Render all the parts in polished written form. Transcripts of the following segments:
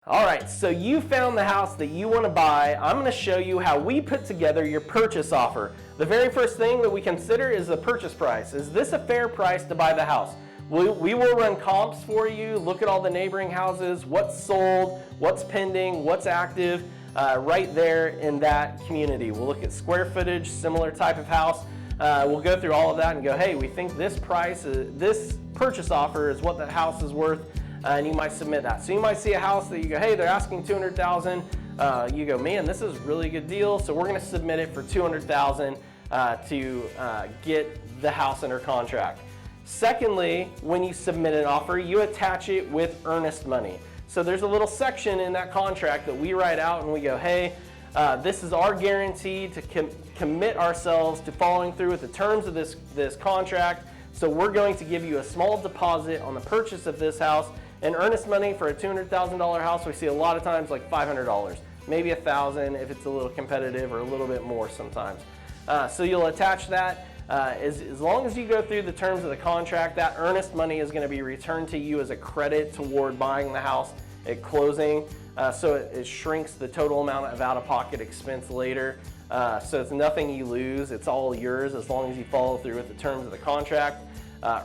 All right, so you found the house that you want to buy. I'm going to show you how we put together your purchase offer. The very first thing that we consider is the purchase price. Is this a fair price to buy the house? We will run comps for you, look at all the neighboring houses, what's sold, what's pending, what's active, right there in that community. We'll look at square footage, similar type of house. We'll go through all of that and go, hey, we think this price, this purchase offer is what the house is worth. And you might submit that. So you might see a house that you go, hey, they're asking $200,000. You go, man, this is a really good deal. So we're going to submit it for $200,000 to get the house under contract. Secondly, when you submit an offer, you attach it with earnest money. So there's a little section in that contract that we write out and we go, hey, this is our guarantee to commit ourselves to following through with the terms of this contract. So we're going to give you a small deposit on the purchase of this house. And earnest money for a $200,000 house, we see a lot of times like $500, maybe $1,000 if it's a little competitive or a little bit more sometimes. So you'll attach that. As long as you go through the terms of the contract, that earnest money is going to be returned to you as a credit toward buying the house at closing. So it shrinks the total amount of out-of-pocket expense later. So it's nothing you lose. It's all yours as long as you follow through with the terms of the contract.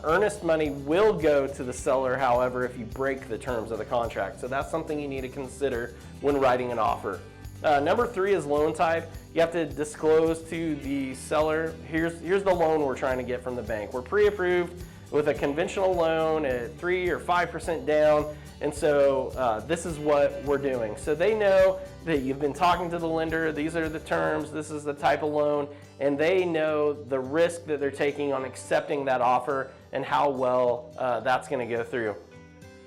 Earnest money will go to the seller, however, if you break the terms of the contract. So that's something you need to consider when writing an offer. Number 3 is loan type. You have to disclose to the seller, here's the loan we're trying to get from the bank. We're pre-approved with a conventional loan at 3 or 5% down, and so this is what we're doing. So they know that you've been talking to the lender, these are the terms, this is the type of loan, and they know the risk that they're taking on accepting that offer and how well that's going to go through.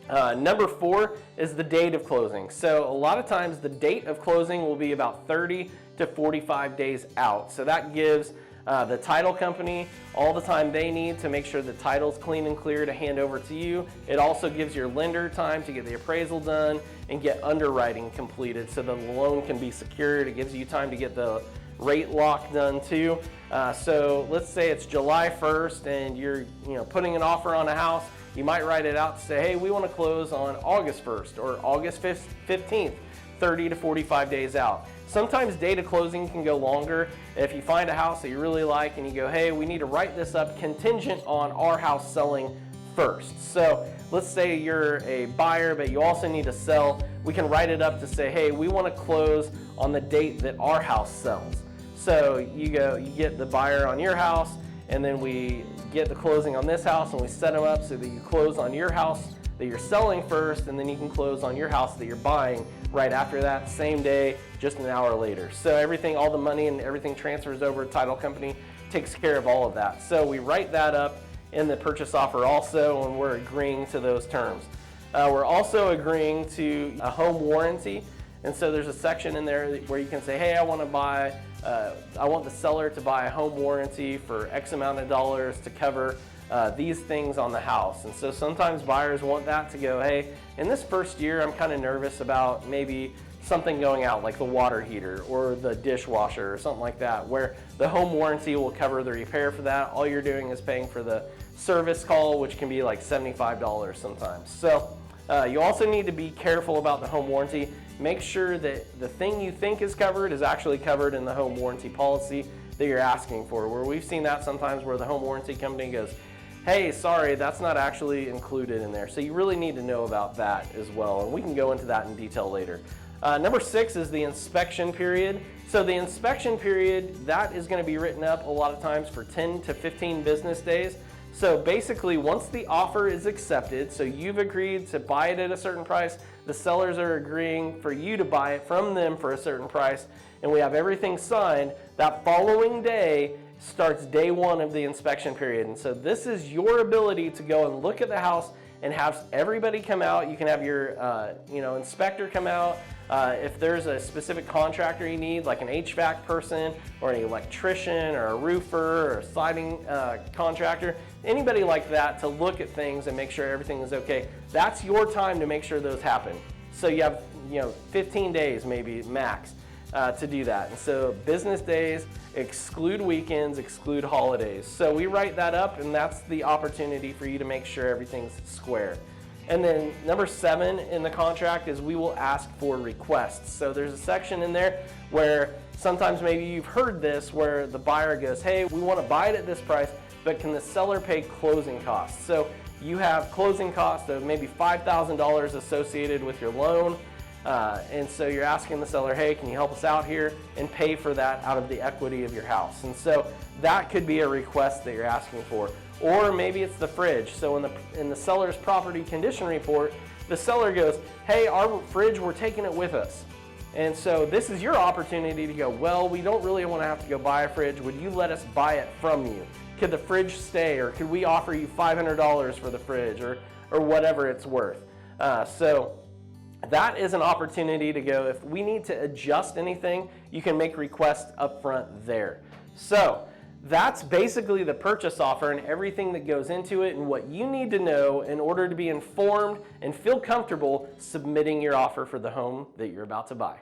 Number 4 is the date of closing. So a lot of times the date of closing will be about 30 to 45 days out. So that gives the title company all the time they need to make sure the title's clean and clear to hand over to you. It also gives your lender time to get the appraisal done and get underwriting completed so the loan can be secured. It gives you time to get the rate lock done too. So let's say it's July 1st and you're putting an offer on a house. You might write it out to say, hey, we want to close on August 1st or August 15th, 30 to 45 days out. Sometimes date of closing can go longer. If you find a house that you really like and you go, hey, we need to write this up contingent on our house selling first. So let's say you're a buyer, but you also need to sell. We can write it up to say, hey, we want to close on the date that our house sells. So you get the buyer on your house, and then we get the closing on this house, and we set them up so that you close on your house that you're selling first, and then you can close on your house that you're buying right after that, same day, just an hour later. So everything, all the money and everything transfers over to title company, takes care of all of that. So we write that up in the purchase offer also when we're agreeing to those terms. We're also agreeing to a home warranty. And so there's a section in there where you can say, hey, I want the seller to buy a home warranty for X amount of dollars to cover these things on the house. And so sometimes buyers want that to go, hey, in this first year, I'm kind of nervous about maybe something going out like the water heater or the dishwasher or something like that, where the home warranty will cover the repair for that. All you're doing is paying for the service call, which can be like $75 sometimes. So you also need to be careful about the home warranty. Make sure that the thing you think is covered is actually covered in the home warranty policy that you're asking for, where we've seen that sometimes where the home warranty company goes, hey, sorry, that's not actually included in there. So you really need to know about that as well, and we can go into that in detail later. Number 6 is the inspection period. So the inspection period, that is going to be written up a lot of times for 10 to 15 business days. So basically, once the offer is accepted, so you've agreed to buy it at a certain price, the sellers are agreeing for you to buy it from them for a certain price, and we have everything signed, that following day starts day 1 of the inspection period. And so this is your ability to go and look at the house and have everybody come out. You can have your inspector come out. If there's a specific contractor you need, like an HVAC person or an electrician or a roofer or a siding contractor, anybody like that to look at things and make sure everything is okay. That's your time to make sure those happen. So you have 15 days maybe max to do that. And so business days, exclude weekends, exclude holidays. So we write that up, and that's the opportunity for you to make sure everything's square. And then number 7 in the contract is we will ask for requests. So there's a section in there where sometimes maybe you've heard this where the buyer goes, hey, we want to buy it at this price, but can the seller pay closing costs? So you have closing costs of maybe $5,000 associated with your loan. And so you're asking the seller, hey, can you help us out here and pay for that out of the equity of your house? And so that could be a request that you're asking for. Or maybe it's the fridge. So in the seller's property condition report, the seller goes, hey, our fridge, we're taking it with us. And so this is your opportunity to go, well, we don't really want to have to go buy a fridge. Would you let us buy it from you? Could the fridge stay, or could we offer you $500 for the fridge, or whatever it's worth? So that is an opportunity to go, if we need to adjust anything, you can make requests up front there. So that's basically the purchase offer and everything that goes into it and what you need to know in order to be informed and feel comfortable submitting your offer for the home that you're about to buy.